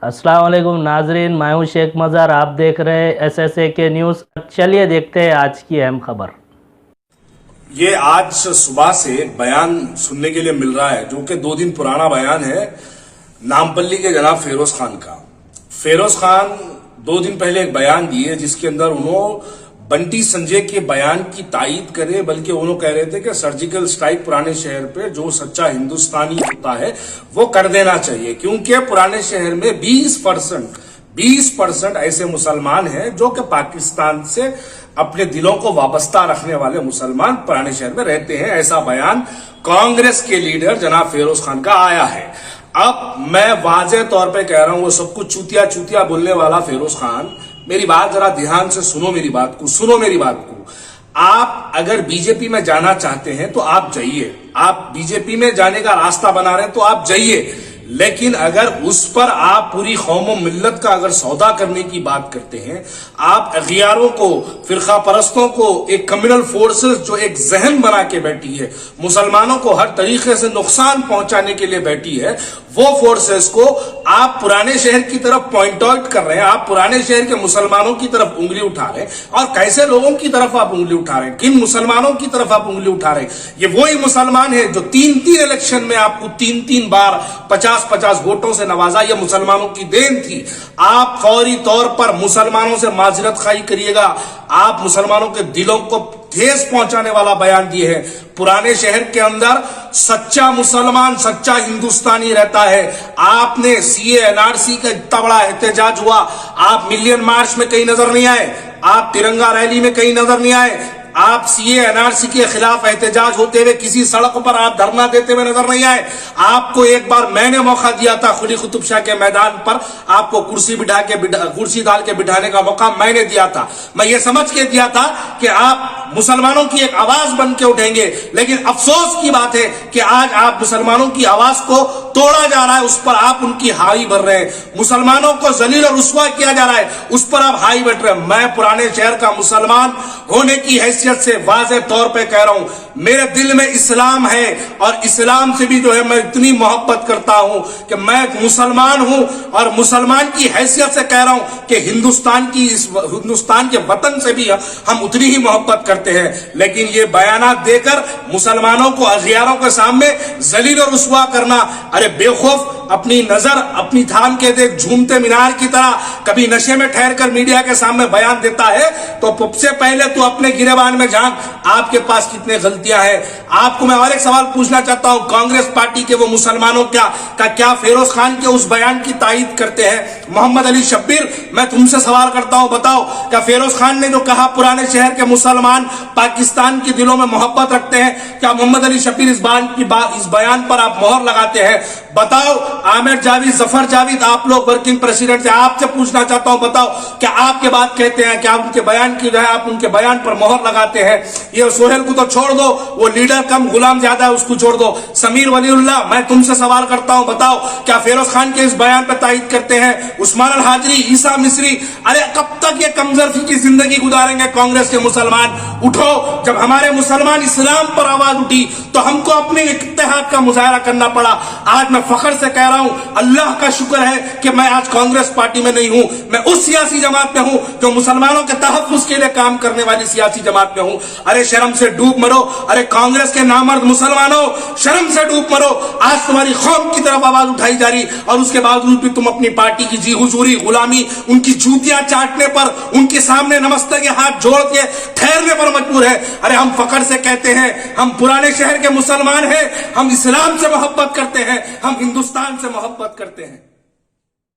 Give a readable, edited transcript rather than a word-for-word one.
अस्सलाम वालेकुम नाजरीन, मैं हूं शेख मज़हर। आप देख रहे हैं SSAK न्यूज़। चलिए देखते हैं आज की अहम खबर। ये आज सुबह से एक बयान सुनने के लिए मिल रहा है जो कि 2 दिन पुराना बयान है नामपल्ली के जनाब फिरोज खान का। फिरोज खान 2 दिन पहले एक बयान दिए जिसके अंदर उन्होंने बंटी संजय के बयान की तायीद करे, बल्कि उन्होंने कह रहे थे कि सर्जिकल स्ट्राइक पुराने शहर पे जो सच्चा हिंदुस्तानी होता है वो कर देना चाहिए, क्योंकि पुराने शहर में 20% ऐसे मुसलमान हैं जो कि पाकिस्तान से अपने दिलों को वाबस्ता रखने वाले मुसलमान पुराने शहर में रहते हैं। ऐसा बयान कांग्रेस के लीडर जनाब फिरोज खान का आया है। अब मैं वाज़ेह तौर पे कह रहा हूं, वो सब कुछ चूतिया बोलने वाला फिरोज खान, मेरी बात जरा ध्यान से सुनो, मेरी बात को। आप अगर बीजेपी में जाना चाहते हैं तो आप जाइए, आप बीजेपी में जाने का रास्ता बना रहे हैं तो आप जाइए, लेकिन अगर उस पर आप पूरी कौम मिल्लत का अगर सौदा करने की बात करते हैं, आप अगियारों को, फिरका परस्तों को, एक कम्युनल फोर्सेस जो एक जहन बना के बैठी है, मुसलमानों को हर तरीके से नुकसान पहुंचाने के लिए बैठी है, वो फोर्सेस को आप पुराने शहर की तरफ पॉइंट आउट कर रहे हैं, आप पुराने शहर के मुसलमानों की तरफ उंगली उठा रहे हैं। और कैसे लोगों की तरफ आप उंगली उठा रहे हैं, किन मुसलमानों की तरफ आप उंगली उठा रहे हैं? ये वही मुसलमान है जो 3 इलेक्शन में आपको 3 बार 50 वोटों से नवाजा। ये मुसलमानों की देन थी। आप फौरी तौर पर मुसलमानों से माजरत खाई करिएगा। आप मुसलमानों के दिलों को ठेस पहुंचाने वाला बयान दिए हैं। पुराने शहर के अंदर सच्चा मुसलमान, सच्चा हिंदुस्तानी रहता है। आपने CA NRC का इतना बड़ा एहतजाज हुआ, आप मिलियन मार्च में कहीं नजर नहीं आए, आप तिरंगा रैली में कहीं नजर नहीं आए, आप CA NRC के खिलाफ एहतजाज होते हुए किसी सड़क पर आप धरना देते हुए नजर नहीं आए। आपको एक बार मैंने मौका दिया था खुली कुतुब शाह के मैदान पर, आपको कुर्सी डाल के बिठाने का मौका मैंने दिया था। मैं ये समझ के दिया था कि आप मुसलमानों की एक आवाज बन के उठेंगे, लेकिन अफसोस की बात है कि आज आप मुसलमानों की आवाज को तोड़ा जा रहा है, उस पर आप उनकी हाई भर रहे हैं। मुसलमानों को जलील और रुस्वा किया जा रहा है, उस पर आप हाई बैठ रहे हैं। मैं पुराने शहर का मुसलमान होने की हैसियत से वाज़ेह तौर पे कह रहा हूं, मेरे दिल में इस्लाम है और इस्लाम से भी जो है मैं इतनी मोहब्बत करता हूं कि मैं मुसलमान हूं, और मुसलमान की हैसियत से कह रहा हूं कि हिंदुस्तान के वतन से भी हम उतनी ही मोहब्बत करते हैं। लेकिन ये बयानात देकर मुसलमानों को अगियारों के सामने जलील और रुस्वा करना, अरे बेखौफ अपनी नजर अपनी थाम के देख, झूमते मीनार की तरह कभी नशे में ठहर कर मीडिया के सामने बयान देता है तो सबसे पहले तो अपने गिरेबान में झांक, आपके पास कितने गलतियां हैं। आपको मैं और एक सवाल पूछना चाहता हूं, कांग्रेस पार्टी के वो मुसलमानों क्या फिरोज खान के उस बयान की तायीद करते हैं? मोहम्मद अली शब्बीर, मैं तुमसे सवाल करता हूं, बताओ क्या फिरोज खान ने जो कहा पुराने शहर के मुसलमान पाकिस्तान के दिलों में मोहब्बत रखते हैं, क्या मोहम्मद अली शब्बीर इस बयान पर आप मोहर लगाते हैं? बताओ आमिर जावेद, जफर जावेद, आप लोग वर्किंग प्रेसिडेंट से आपसे पूछना चाहता हूं, बताओ क्या आपके बात कहते हैं, क्या उनके बयान की जो है आप उनके बयान पर मोहर लगाते हैं? ये सोहेल को तो छोड़ दो, वो लीडर कम गुलाम ज्यादा है, उसको छोड़ दो। समीर वलीउल्लाह, मैं तुमसे सवाल करता हूं, बताओ क्या फिरोज खान के इस बयान पर तायीद करते हैं? उस्मान अल हाजरी, ईसा मिस्री, अरे कब तक ये कमजोरी की जिंदगी गुजारेंगे कांग्रेस के मुसलमान? उठो, जब हमारे मुसलमान इस्लाम पर आवाज उठी तो हमको अपने इत्तेहाद का मुजाहरा करना पड़ा। आज मैं फख्र से कह रहा हूं, अल्लाह का शुक्र है कि मैं आज कांग्रेस पार्टी में नहीं हूं, मैं उस सियासी जमात में हूं जो मुसलमानों के तहफ्फुज के लिए काम करने वाली सियासी जमात में हूं। अरे शर्म से डूब मरो, अरे कांग्रेस के नामर्द मुसलमानों, शर्म से डूब मरो। आज तुम्हारी कौम की तरफ आवाज उठाई जा रही और उसके बावजूद भी तुम अपनी पार्टी की जी हुजूरी, गुलामी, उनकी जूतियां चाटने पर, उनके सामने नमस्ते के हाथ जोड़ के ठहरने पर मजबूर है। अरे हम फख्र से कहते हैं, हम पुराने शहर के मुसलमान हैं, हम इस्लाम से मोहब्बत करते हैं, हम हिंदुस्तान से मोहब्बत करते हैं।